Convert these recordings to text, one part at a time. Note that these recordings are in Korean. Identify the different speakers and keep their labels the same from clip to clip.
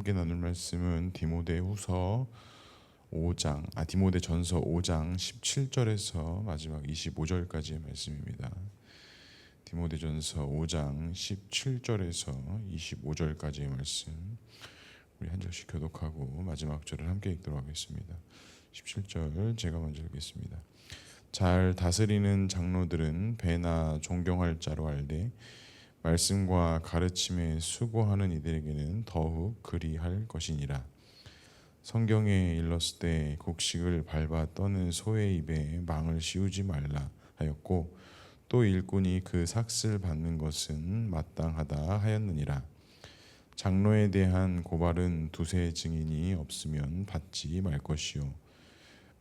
Speaker 1: 함께 나눌 말씀은 디모데전서 5장 17절에서 마지막 25절까지의 말씀입니다. 디모데전서 5장 17절에서 25절까지의 말씀, 우리 한 절씩 교독하고 마지막 절을 함께 읽도록 하겠습니다. 17절 제가 먼저 읽겠습니다. 잘 다스리는 장로들은 배나 존경할 자로 알되 말씀과 가르침에 수고하는 이들에게는 더욱 그리할 것이니라. 성경에 일렀을 곡식을 밟아 떠는 소의 입에 망을 씌우지 말라 하였고, 또 일꾼이 그 삭슬 받는 것은 마땅하다 하였느니라. 장로에 대한 고발은 두세 증인이 없으면 받지 말 것이요,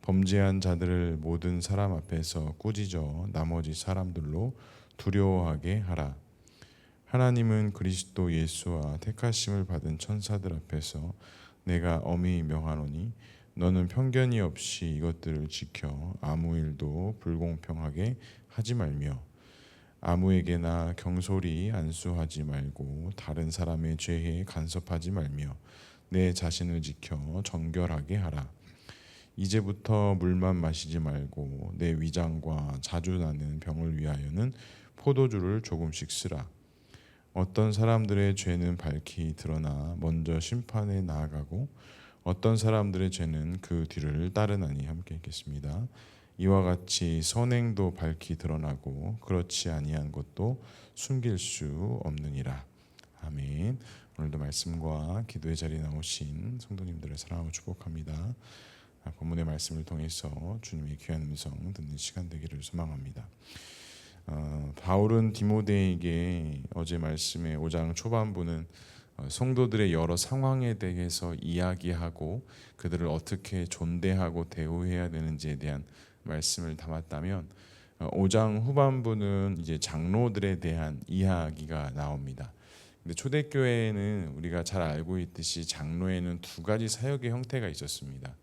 Speaker 1: 범죄한 자들을 모든 사람 앞에서 꾸짖어 나머지 사람들로 두려워하게 하라. 하나님은 그리스도 예수와 택하심을 받은 천사들 앞에서 내가 엄히 명하노니 너는 편견이 없이 이것들을 지켜 아무 일도 불공평하게 하지 말며 아무에게나 경솔히 안수하지 말고 다른 사람의 죄에 간섭하지 말며 내 자신을 지켜 정결하게 하라. 이제부터 물만 마시지 말고 내 위장과 자주 나는 병을 위하여는 포도주를 조금씩 쓰라. 어떤 사람들의 죄는 밝히 드러나 먼저 심판에 나아가고 어떤 사람들의 죄는 그 뒤를 따르나니. 함께 읽겠습니다. 이와 같이 선행도 밝히 드러나고 그렇지 아니한 것도 숨길 수 없느니라. 아멘. 오늘도 말씀과 기도의 자리에 나오신 성도님들을 사랑하고 축복합니다. 본문의 말씀을 통해서 주님의 귀한 음성 듣는 시간 되기를 소망합니다. 바울은 디모데에게 어제 말씀의 5장 초반부는 성도들의 여러 상황에 대해서 이야기하고 그들을 어떻게 존대하고 대우해야 되는지에 대한 말씀을 담았다면, 5장 후반부는 이제 장로들에 대한 이야기가 나옵니다. 근데 초대교회에는 우리가 잘 알고 있듯이 장로에는 두 가지 사역의 형태가 있었습니다.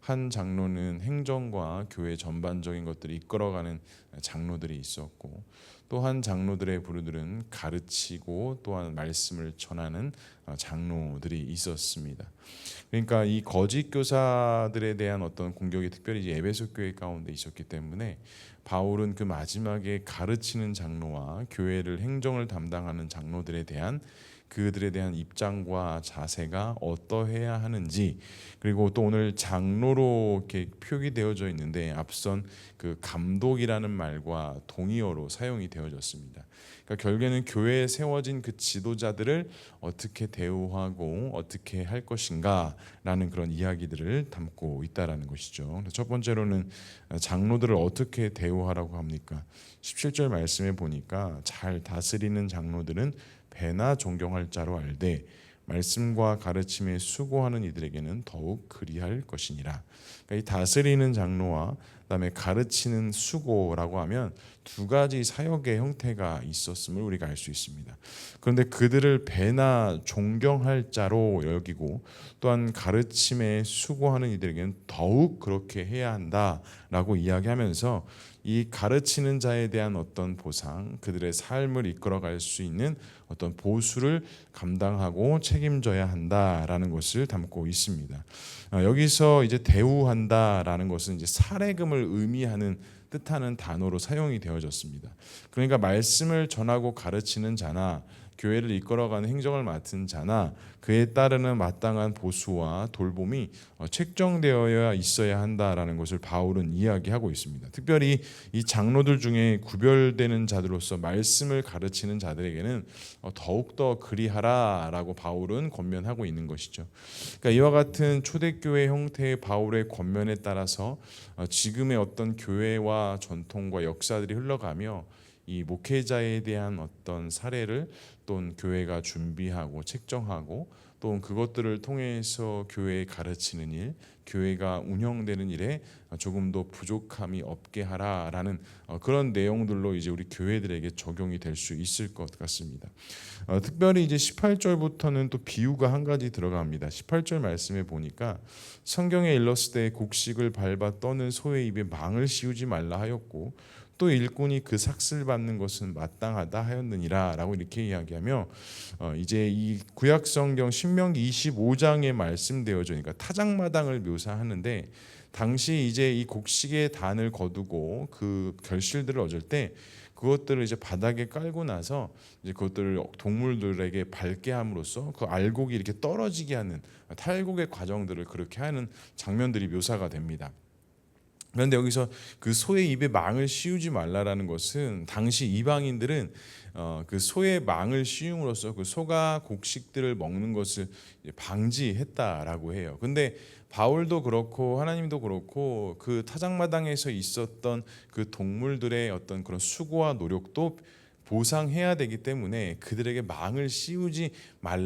Speaker 1: 한 장로는 행정과 교회 전반적인 것들을 이끌어가는 장로들이 있었고, 또 한 장로들의 부류들은 가르치고 또한 말씀을 전하는 장로들이 있었습니다. 그러니까 이 거짓 교사들에 대한 어떤 공격이 특별히 이제 에베소 교회 가운데 있었기 때문에 바울은 그 마지막에 가르치는 장로와 교회를 행정을 담당하는 장로들에 대한 그들에 대한 입장과 자세가 어떠해야 하는지, 그리고 또 오늘 장로로 이렇게 표기되어져 있는데 앞선 그 감독이라는 말과 동의어로 사용이 되어졌습니다. 그러니까 결국에는 교회에 세워진 그 지도자들을 어떻게 대우하고 어떻게 할 것인가라는 그런 이야기들을 담고 있다라는 것이죠. 첫 번째로는 장로들을 어떻게 대우하라고 합니까? 17절 말씀에 보니까 잘 다스리는 장로들은 배나 존경할 자로 알되 말씀과 가르침에 수고하는 이들에게는 더욱 그리할 것이니라. 그러니까 이 다스리는 장로와 그다음에 가르치는 수고라고 하면 두 가지 사역의 형태가 있었음을 우리가 알 수 있습니다. 그런데 그들을 배나 존경할 자로 여기고 또한 가르침에 수고하는 이들에게는 더욱 그렇게 해야 한다라고 이야기하면서 이 가르치는 자에 대한 어떤 보상, 그들의 삶을 이끌어갈 수 있는 어떤 보수를 감당하고 책임져야 한다라는 것을 담고 있습니다. 여기서 이제 대우한다라는 것은 이제 사례금을 의미하는 뜻하는 단어로 사용이 되어졌습니다. 그러니까 말씀을 전하고 가르치는 자나 교회를 이끌어가는 행정을 맡은 자나 그에 따르는 마땅한 보수와 돌봄이 책정되어야 있어야 한다라는 것을 바울은 이야기하고 있습니다. 특별히 이 장로들 중에 구별되는 자들로서 말씀을 가르치는 자들에게는 더욱더 그리하라라고 바울은 권면하고 있는 것이죠. 그러니까 이와 같은 초대교회 형태의 바울의 권면에 따라서 지금의 어떤 교회와 전통과 역사들이 흘러가며 이 목회자에 대한 어떤 사례를 또는 교회가 준비하고 책정하고 또 그것들을 통해서 교회에 가르치는 일, 교회가 운영되는 일에 조금 더 부족함이 없게 하라라는 그런 내용들로 이제 우리 교회들에게 적용이 될 수 있을 것 같습니다. 특별히 이제 18절부터는 또 비유가 한 가지 들어갑니다. 18절 말씀에 보니까 성경에 일렀을 때 곡식을 밟아 떠는 소의 입에 망을 씌우지 말라 하였고, 또 일꾼이 그 삭슬 받는 것은 마땅하다 하였느니라라고 이렇게 이야기하며 이제 이 구약성경 신명기 25장에 말씀되어져 그러니까 타작마당을 묘사하는데 당시 이제 이 곡식의 단을 거두고 그 결실들을 얻을 때 그것들을 이제 바닥에 깔고 나서 이제 그것들을 동물들에게 밟게 함으로써 그 알곡이 이렇게 떨어지게 하는 탈곡의 과정들을 그렇게 하는 장면들이 묘사가 됩니다. 그런데 여기서 그 소의 입에 망을 씌우지 말라라는 것은 당시 이방인들은 그 소의 망을 씌움으로써 그 소가 곡식들을 먹는 것을 방지했다라고 해요. 근데 바울도 그렇고 하나님도 그렇고 그 타작마당에서 있었던 그 동물들의 어떤 그런 수고와 노력도 보상해야 되기 때문에 그들에게 망을 씌우지 말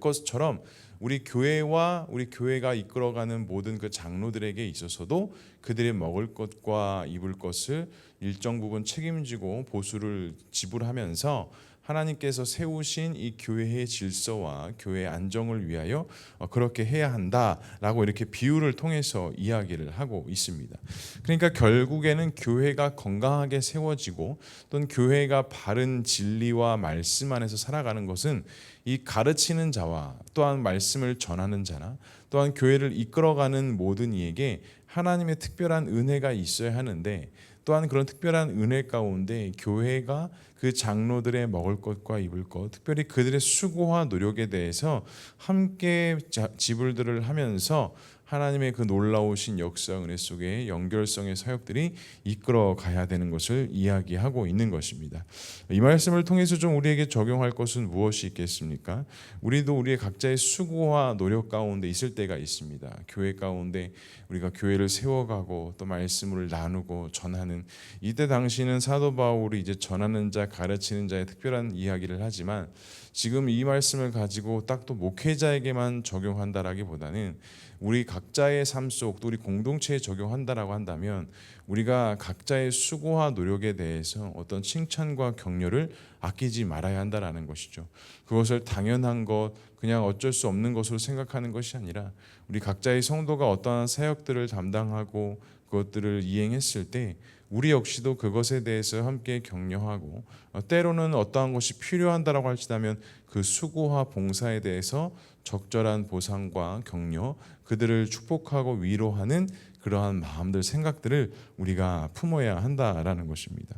Speaker 1: 것처럼 우리 교회와 우리 교회가 이끌어가는 모든 그 장로들에게 있어서도 그들의 먹을 것과 입을 것을 일정 부분 책임지고 보수를 지불하면서 하나님께서 세우신 이 교회의 질서와 교회의 안정을 위하여 그렇게 해야 한다라고 이렇게 비유를 통해서 이야기를 하고 있습니다. 그러니까 결국에는 교회가 건강하게 세워지고 또는 교회가 바른 진리와 말씀 안에서 살아가는 것은 이 가르치는 자와 또한 말씀을 전하는 자나 또한 교회를 이끌어가는 모든 이에게 하나님의 특별한 은혜가 있어야 하는데 또한 그런 특별한 은혜 가운데 교회가 그 장로들의 먹을 것과 입을 것, 특별히 그들의 수고와 노력에 대해서 함께 지불들을 하면서 하나님의 그 놀라우신 역사 은혜 속에 연결성의 사역들이 이끌어 가야 되는 것을 이야기하고 있는 것입니다. 이 말씀을 통해서 좀 우리에게 적용할 것은 무엇이 있겠습니까? 우리도 우리의 각자의 수고와 노력 가운데 있을 때가 있습니다. 교회 가운데 우리가 교회를 세워가고 또 말씀을 나누고 전하는 이때 당시는 사도 바울이 이제 전하는 자, 가르치는 자의 특별한 이야기를 하지만 지금 이 말씀을 가지고 딱 또 목회자에게만 적용한다라기보다는 우리 각자의 삶 속 또 우리 공동체에 적용한다라고 한다면 우리가 각자의 수고와 노력에 대해서 어떤 칭찬과 격려를 아끼지 말아야 한다라는 것이죠. 그것을 당연한 것, 그냥 어쩔 수 없는 것으로 생각하는 것이 아니라 우리 각자의 성도가 어떠한 사역들을 담당하고 그것들을 이행했을 때 우리 역시도 그것에 대해서 함께 격려하고 때로는 어떠한 것이 필요한다라고 할지라면 그 수고와 봉사에 대해서 적절한 보상과 격려, 그들을 축복하고 위로하는 그러한 마음들, 생각들을 우리가 품어야 한다라는 것입니다.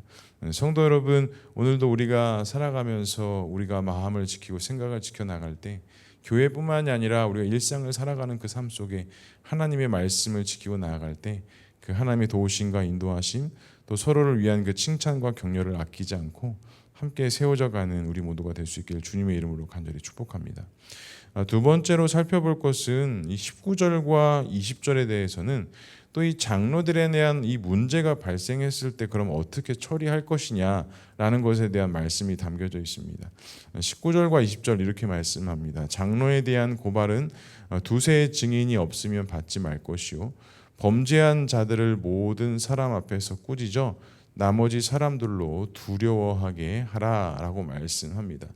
Speaker 1: 성도 여러분, 오늘도 우리가 살아가면서 우리가 마음을 지키고 생각을 지켜나갈 때 교회뿐만이 아니라 우리가 일상을 살아가는 그 삶 속에 하나님의 말씀을 지키고 나아갈 때 그 하나님의 도우심과 인도하심 또 서로를 위한 그 칭찬과 격려를 아끼지 않고 함께 세워져가는 우리 모두가 될 수 있기를 주님의 이름으로 간절히 축복합니다. 두 번째로 살펴볼 것은 이 19절과 20절에 대해서는 또 이 장로들에 대한 이 문제가 발생했을 때 그럼 어떻게 처리할 것이냐라는 것에 대한 말씀이 담겨져 있습니다. 19절과 20절 이렇게 말씀합니다. 장로에 대한 고발은 두세 증인이 없으면 받지 말 것이요 범죄한 자들을 모든 사람 앞에서 꾸짖어 나머지 사람들로 두려워하게 하라라고 말씀합니다.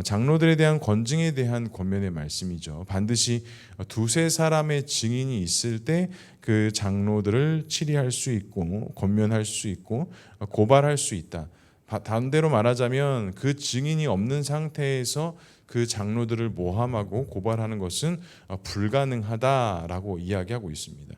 Speaker 1: 장로들에 대한 권징에 대한 권면의 말씀이죠. 반드시 두세 사람의 증인이 있을 때 그 장로들을 치리할 수 있고 권면할 수 있고 고발할 수 있다. 반대로 말하자면 그 증인이 없는 상태에서 그 장로들을 모함하고 고발하는 것은 불가능하다라고 이야기하고 있습니다.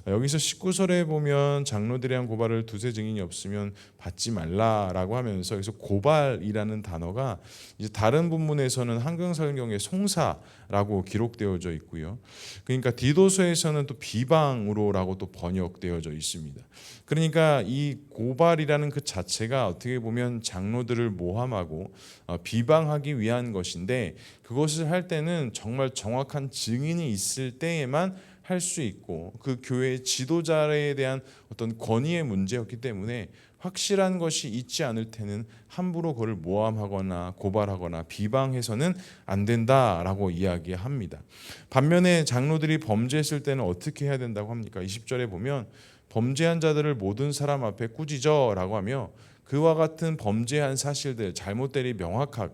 Speaker 1: 여기서 19절에 보면 장로들에 대한 고발을 두세 증인이 없으면 받지 말라라고 하면서 여기서 고발이라는 단어가 이제 다른 본문에서는 한글성경에 송사라고 기록되어져 있고요. 그러니까 디도서에서는 또 비방으로라고 또 번역되어져 있습니다. 그러니까 이 고발이라는 그 자체가 어떻게 보면 장로들을 모함하고 비방하기 위한 것인데 그것을 할 때는 정말 정확한 증인이 있을 때에만 할 수 있고 그 교회의 지도자에 대한 어떤 권위의 문제였기 때문에 확실한 것이 있지 않을 때는 함부로 그걸 모함하거나 고발하거나 비방해서는 안 된다라고 이야기합니다. 반면에 장로들이 범죄했을 때는 어떻게 해야 된다고 합니까? 20절에 보면 범죄한 자들을 모든 사람 앞에 꾸짖어라고 하며 그와 같은 범죄한 사실들, 잘못들이 그러니까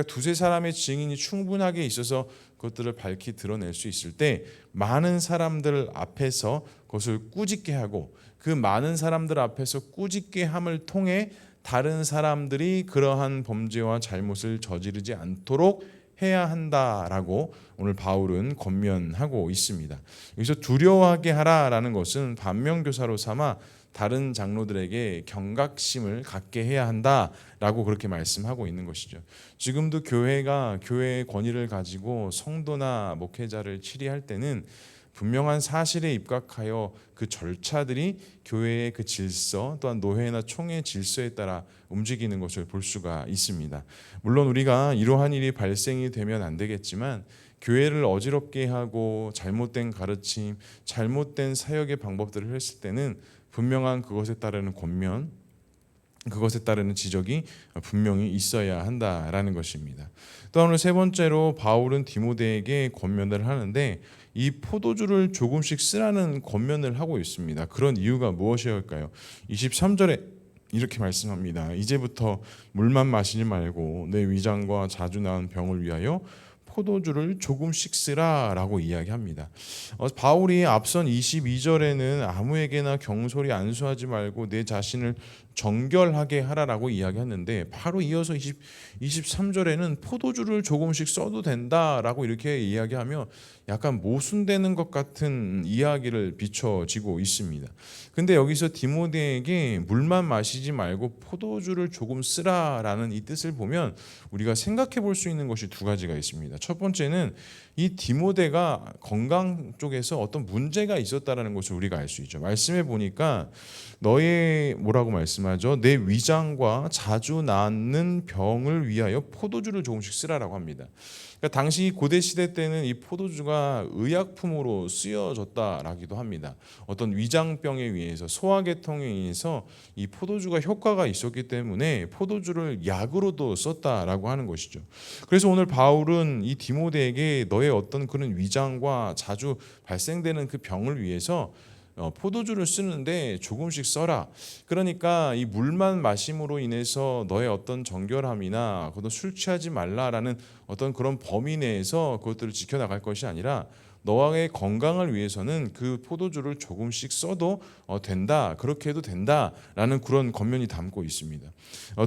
Speaker 1: 두세 사람의 증인이 충분하게 있어서 그것들을 밝히 드러낼 수 있을 때 많은 사람들 앞에서 그것을 꾸짖게 하고 그 많은 사람들 앞에서 꾸짖게 함을 통해 다른 사람들이 그러한 범죄와 잘못을 저지르지 않도록 해야 한다라고 오늘 바울은 권면하고 있습니다. 여기서 두려워하게 하라라는 것은 반면교사로 삼아 다른 장로들에게 경각심을 갖게 해야 한다라고 그렇게 말씀하고 있는 것이죠. 지금도 교회가 교회의 권위를 가지고 성도나 목회자를 치리할 때는 분명한 사실에 입각하여 그 절차들이 교회의 그 질서 또한 노회나 총회 질서에 따라 움직이는 것을 볼 수가 있습니다. 물론 우리가 이러한 일이 발생이 되면 안 되겠지만 교회를 어지럽게 하고 잘못된 가르침, 잘못된 사역의 방법들을 했을 때는 분명한 그것에 따르는 권면, 그것에 따르는 지적이 분명히 있어야 한다라는 것입니다. 또 오늘 세 번째로 바울은 디모데에게 권면을 하는데 이 포도주를 조금씩 쓰라는 권면을 하고 있습니다. 그런 이유가 무엇이었을까요? 23절에 이렇게 말씀합니다. 이제부터 물만 마시지 말고 내 위장과 자주 나은 병을 위하여 포도주를 조금씩 쓰라라고 이야기합니다. 바울이 앞선 22절에는 아무에게나 경솔히 안수하지 말고 내 자신을 정결하게 하라라고 이야기했는데 바로 이어서 23절에는 포도주를 조금씩 써도 된다라고 이렇게 이야기하며 약간 모순되는 것 같은 이야기를 비춰지고 있습니다. 근데 여기서 디모데에게 물만 마시지 말고 포도주를 조금 쓰라라는 이 뜻을 보면 우리가 생각해 볼 수 있는 것이 두 가지가 있습니다. 첫 번째는 이 디모데가 건강 쪽에서 어떤 문제가 있었다라는 것을 우리가 알 수 있죠. 말씀해 보니까 너의 뭐라고 말씀하죠? 내 위장과 자주 낫는 병을 위하여 포도주를 조금씩 쓰라라고 합니다. 그러니까 당시 고대 시대 때는 이 포도주가 의약품으로 쓰여졌다라기도 합니다. 어떤 위장병에 의해서 소화계통에 의해서 이 포도주가 효과가 있었기 때문에 포도주를 약으로도 썼다라고 하는 것이죠. 그래서 오늘 바울은 이 디모데에게 너의 어떤 그런 위장과 자주 발생되는 그 병을 위해서 포도주를 쓰는데 조금씩 써라. 그러니까 이 물만 마심으로 인해서 너의 어떤 정결함이나 그것도 술 취하지 말라라는 어떤 그런 범위 내에서 그것들을 지켜나갈 것이 아니라 너의 건강을 위해서는 그 포도주를 조금씩 써도 된다. 그렇게 해도 된다라는 그런 권면이 담고 있습니다.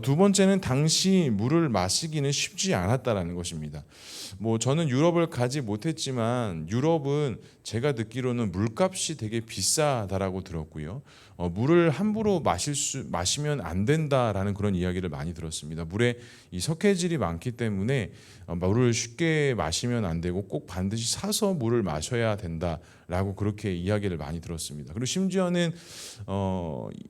Speaker 1: 두 번째는 당시 물을 마시기는 쉽지 않았다라는 것입니다. 저는 유럽을 가지 못했지만 유럽은 제가 듣기로는 물값이 되게 비싸다라고 들었고요. 물을 함부로 마시면 안 된다라는 그런 이야기를 많이 들었습니다. 물에 이 석회질이 많기 때문에 물을 쉽게 마시면 안 되고 꼭 반드시 사서 물을 마셔야 된다라고 그렇게 이야기를 많이 들었습니다. 그리고 심지어는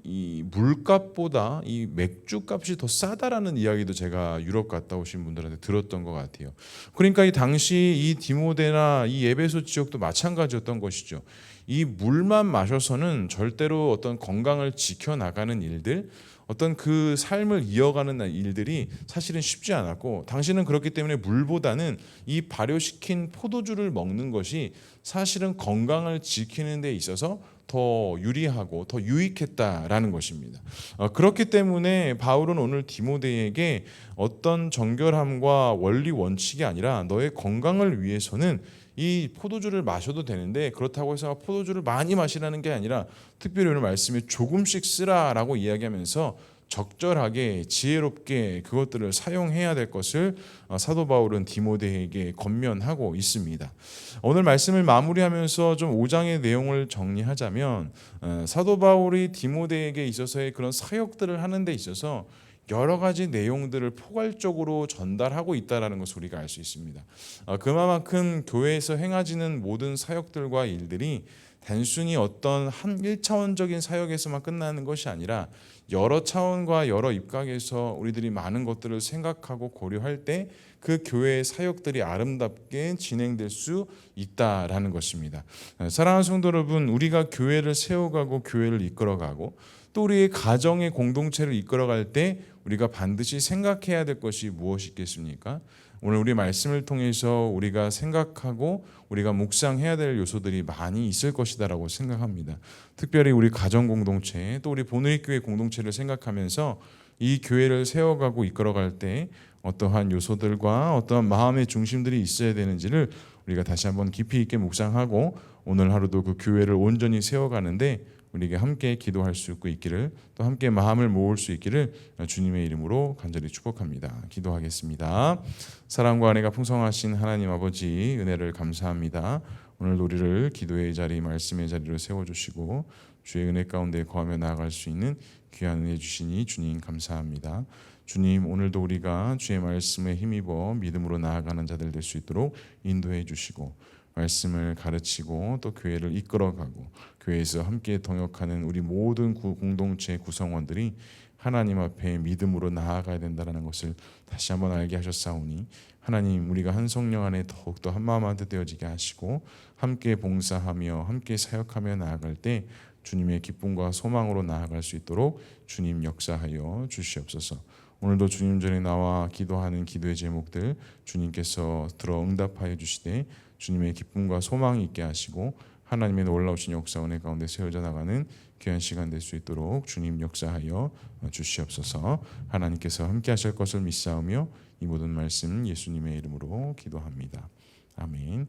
Speaker 1: 이 물값보다 이 맥주값이 더 싸다라는 이야기도 제가 유럽 갔다 오신 분들한테 들었던 것 같아요. 그러니까 이 당시 이 디모데나 이 에베소 지역도 마찬가지였던 것이죠. 이 물만 마셔서는 절대로 어떤 건강을 지켜나가는 일들, 어떤 그 삶을 이어가는 일들이 사실은 쉽지 않았고 당시는 그렇기 때문에 물보다는 이 발효시킨 포도주를 먹는 것이 사실은 건강을 지키는 데 있어서 더 유리하고 더 유익했다라는 것입니다. 그렇기 때문에 바울은 오늘 디모데에게 어떤 정결함과 원리 원칙이 아니라 너의 건강을 위해서는 이 포도주를 마셔도 되는데 그렇다고 해서 포도주를 많이 마시라는 게 아니라 특별히 오늘 말씀에 조금씩 쓰라라고 이야기하면서 적절하게 지혜롭게 그것들을 사용해야 될 것을 사도 바울은 디모데에게 권면하고 있습니다. 오늘 말씀을 마무리하면서 좀 5장의 내용을 정리하자면 사도 바울이 디모데에게 있어서의 그런 사역들을 하는 데 있어서 여러 가지 내용들을 포괄적으로 전달하고 있다는 것을 우리가 알 수 있습니다. 그만큼 교회에서 행해지는 모든 사역들과 일들이 단순히 어떤 한 1차원적인 사역에서만 끝나는 것이 아니라 여러 차원과 여러 입각에서 우리들이 많은 것들을 생각하고 고려할 때 그 교회의 사역들이 아름답게 진행될 수 있다라는 것입니다. 사랑하는 성도 여러분, 우리가 교회를 세워가고 교회를 이끌어가고 또 우리의 가정의 공동체를 이끌어갈 때 우리가 반드시 생각해야 될 것이 무엇이 있겠습니까? 오늘 우리 말씀을 통해서 우리가 생각하고 우리가 묵상해야 될 요소들이 많이 있을 것이다라고 생각합니다. 특별히 우리 가정 공동체 또 우리 보누리교회 공동체를 생각하면서 이 교회를 세워가고 이끌어갈 때 어떠한 요소들과 어떠한 마음의 중심들이 있어야 되는지를 우리가 다시 한번 깊이 있게 묵상하고 오늘 하루도 그 교회를 온전히 세워가는데 우리에게 함께 기도할 수 있기를, 또 함께 마음을 모을 수 있기를 주님의 이름으로 간절히 축복합니다. 기도하겠습니다. 사랑과 은혜가 풍성하신 하나님 아버지, 은혜를 감사합니다. 오늘 우리를 기도의 자리, 말씀의 자리로 세워주시고 주의 은혜 가운데 거하며 나아갈 수 있는 귀한 은혜 주시니 주님 감사합니다. 주님, 오늘도 우리가 주의 말씀에 힘입어 믿음으로 나아가는 자들 될 수 있도록 인도해 주시고 말씀을 가르치고 또 교회를 이끌어가고 교회에서 함께 동역하는 우리 모든 공동체 구성원들이 하나님 앞에 믿음으로 나아가야 된다는 것을 다시 한번 알게 하셨사오니 하나님, 우리가 한 성령 안에 더욱더 한 마음 한뜻 되어지게 하시고 함께 봉사하며 함께 사역하며 나아갈 때 주님의 기쁨과 소망으로 나아갈 수 있도록 주님 역사하여 주시옵소서. 오늘도 주님 전에 나와 기도하는 기도의 제목들 주님께서 들어 응답하여 주시되 주님의 기쁨과 소망이 있게 하시고 하나님의 놀라우신 역사 은혜 가운데 세워져 나가는 귀한 시간 될 수 있도록 주님 역사하여 주시옵소서. 하나님께서 함께 하실 것을 믿사오며 이 모든 말씀 예수님의 이름으로 기도합니다. 아멘.